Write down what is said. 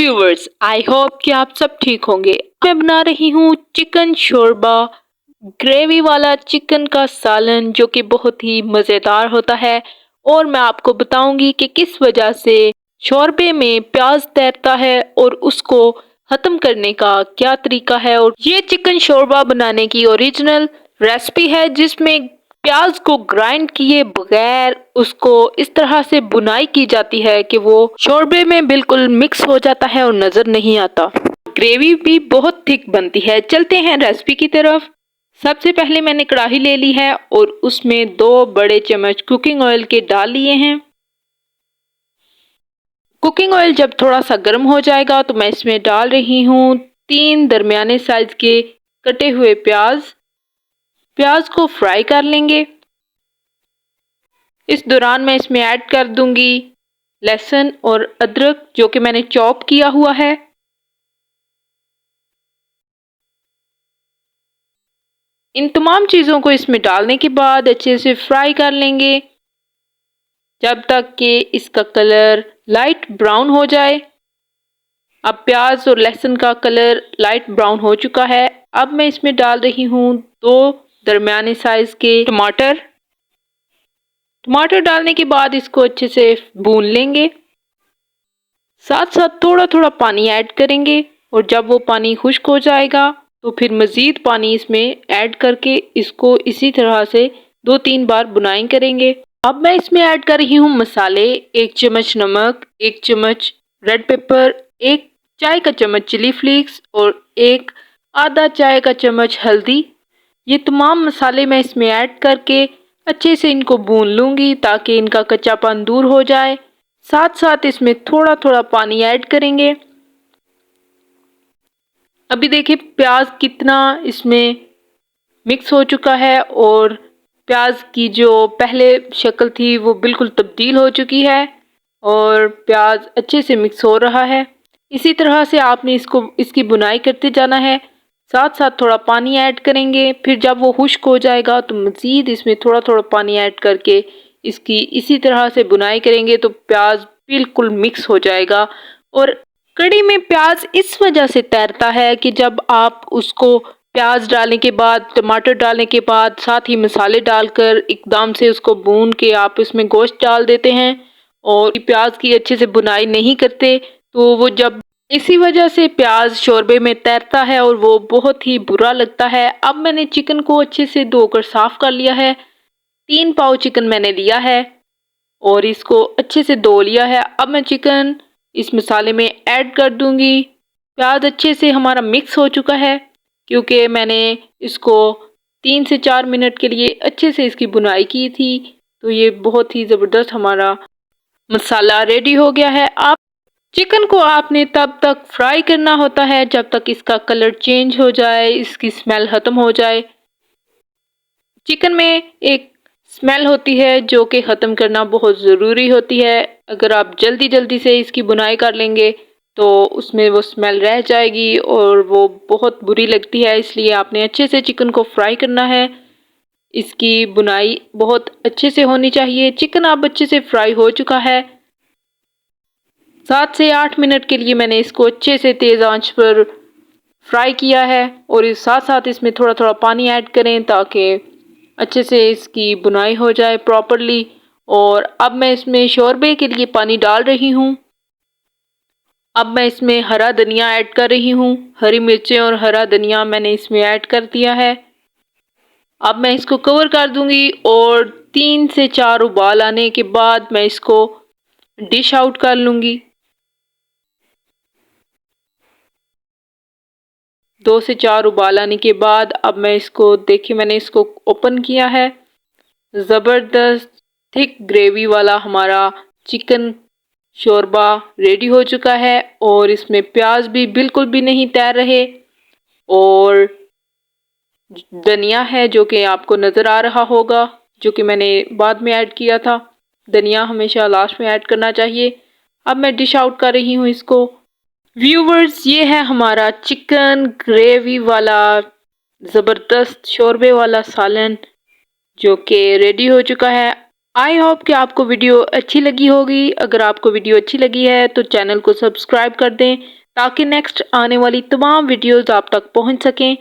Viewers, I hope कि आप सब ठीक होंगे। मैं बना रही हूँ चिकन शोरबा, ग्रेवी वाला चिकन का सालन जो कि बहुत ही मज़ेदार होता है। और मैं आपको बताऊंगी कि किस वजह से शोरबे में प्याज तैरता है और उसको ख़त्म करने का क्या तरीका है। और ये चिकन शोरबा बनाने की ओरिजिनल रेसिपी है जिसमें प्याज को ग्राइंड किए बगैर उसको इस तरह से बुनाई की जाती है कि वो शोरबे में बिल्कुल मिक्स हो जाता है और नजर नहीं आता। ग्रेवी भी बहुत थिक बनती है। चलते हैं रेसिपी की तरफ। सबसे पहले मैंने कढ़ाई ले ली है और उसमें 2 बड़े चम्मच कुकिंग ऑयल के डाल लिए हैं। कुकिंग ऑयल जब थोड़ा सा गर्म हो जाएगा तो मैं इसमें डाल रही हूँ 3 दरमियाने साइज के कटे हुए प्याज। प्याज को फ्राई कर लेंगे। इस दौरान मैं इसमें ऐड कर दूंगी लहसुन और अदरक जो कि मैंने चॉप किया हुआ है। इन तमाम चीज़ों को इसमें डालने के बाद अच्छे से फ्राई कर लेंगे जब तक कि इसका कलर लाइट ब्राउन हो जाए। अब प्याज और लहसुन का कलर लाइट ब्राउन हो चुका है। अब मैं इसमें डाल रही हूँ 2 दरमियाने साइज के टमाटर। टमाटर डालने के बाद इसको अच्छे से भून लेंगे। साथ साथ थोड़ा थोड़ा पानी ऐड करेंगे और जब वो पानी खुश्क हो जाएगा तो फिर मज़ीद पानी इसमें ऐड करके इसको इसी तरह से 2-3 बार बुनाई करेंगे। अब मैं इसमें ऐड कर रही हूँ मसाले। 1 चम्मच नमक, 1 चम्मच रेड पेपर, 1 चाय का चम्मच चिली फ्लेक्स और 1 आधा चाय का चम्मच हल्दी। ये तमाम मसाले मैं इसमें ऐड करके अच्छे से इनको भून लूँगी ताकि इनका कच्चापन दूर हो जाए। साथ साथ इसमें थोड़ा थोड़ा पानी ऐड करेंगे। अभी देखिए प्याज कितना इसमें मिक्स हो चुका है और प्याज की जो पहले शक्ल थी वो बिल्कुल तब्दील हो चुकी है और प्याज अच्छे से मिक्स हो रहा है। इसी तरह से आपने इसकी बुनाई करते जाना है। साथ साथ थोड़ा पानी ऐड करेंगे। फिर जब वो खुश्क हो जाएगा तो मज़ीद इसमें थोड़ा थोड़ा पानी ऐड करके इसकी इसी तरह से बुनाई करेंगे तो प्याज बिल्कुल मिक्स हो जाएगा। और कढ़ी में प्याज इस वजह से तैरता है कि जब आप उसको प्याज डालने के बाद, टमाटर डालने के बाद साथ ही मसाले डालकर एकदम से उसको भून के आप इसमें गोश्त डाल देते हैं और प्याज की अच्छे से बुनाई नहीं करते तो वो जब इसी वजह से प्याज शोरबे में तैरता है और वो बहुत ही बुरा लगता है। अब मैंने चिकन को अच्छे से धोकर साफ कर लिया है। 3 पाव चिकन मैंने लिया है और इसको अच्छे से धो लिया है। अब मैं चिकन इस मसाले में ऐड कर दूंगी। प्याज अच्छे से हमारा मिक्स हो चुका है क्योंकि मैंने इसको 3 से 4 मिनट के लिए अच्छे से इसकी बुनाई की थी। तो ये बहुत ही ज़बरदस्त हमारा मसाला रेडी हो गया है। आप चिकन को आपने तब तक फ्राई करना होता है जब तक इसका कलर चेंज हो जाए, इसकी स्मेल ख़त्म हो जाए। चिकन में एक स्मेल होती है जो कि ख़त्म करना बहुत ज़रूरी होती है। अगर आप जल्दी जल्दी से इसकी बुनाई कर लेंगे तो उसमें वो स्मेल रह जाएगी और वो बहुत बुरी लगती है। इसलिए आपने अच्छे से चिकन को फ्राई करना है। इसकी बुनाई बहुत अच्छे से होनी चाहिए। चिकन अब अच्छे से फ्राई हो चुका है। 7 से 8 मिनट के लिए मैंने इसको अच्छे से तेज़ आंच पर फ्राई किया है और इस साथ साथ इसमें थोड़ा थोड़ा पानी ऐड करें ताकि अच्छे से इसकी बुनाई हो जाए प्रॉपरली। और अब मैं इसमें शोरबे के लिए पानी डाल रही हूँ। अब मैं इसमें हरा धनिया ऐड कर रही हूँ। हरी मिर्चें और हरा धनिया मैंने इसमें ऐड कर दिया है। अब मैं इसको कवर कर दूंगी और 3 से 4 उबाल आने के बाद मैं इसको डिश आउट कर लूँगी। 2 से 4 उबाल आने के बाद अब मैं इसको देखिए मैंने इसको ओपन किया है। ज़बरदस्त थिक ग्रेवी वाला हमारा चिकन शोरबा रेडी हो चुका है और इसमें प्याज भी बिल्कुल भी नहीं तैर रहे और धनिया है जो कि आपको नज़र आ रहा होगा, जो कि मैंने बाद में ऐड किया था। धनिया हमेशा लास्ट में ऐड करना चाहिए। अब मैं डिश आउट कर रही हूँ इसको। व्यूवर्स, ये है हमारा चिकन ग्रेवी वाला ज़बरदस्त शोरबे वाला सालन जो कि रेडी हो चुका है। आई होप कि आपको वीडियो अच्छी लगी होगी। अगर आपको वीडियो अच्छी लगी है तो चैनल को सब्सक्राइब कर दें ताकि नेक्स्ट आने वाली तमाम वीडियोस आप तक पहुंच सकें।